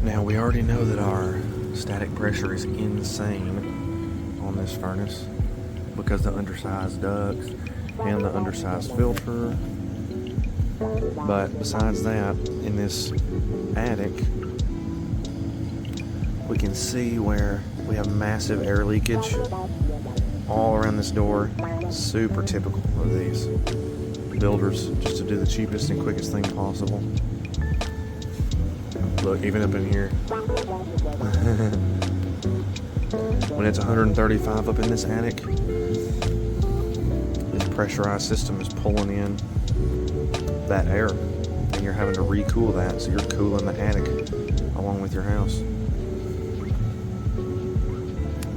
Now we already know that our static pressure is insane on this furnace because the undersized ducts and the undersized filter. But besides that, in this attic, we can see where we have massive air leakage all around this door. Super typical of these builders, just to do the cheapest and quickest thing possible. Look, even up in here. When it's 135 up in this attic, this pressurized system is pulling in that air, and you're having to recool that, so you're cooling the attic along with your house.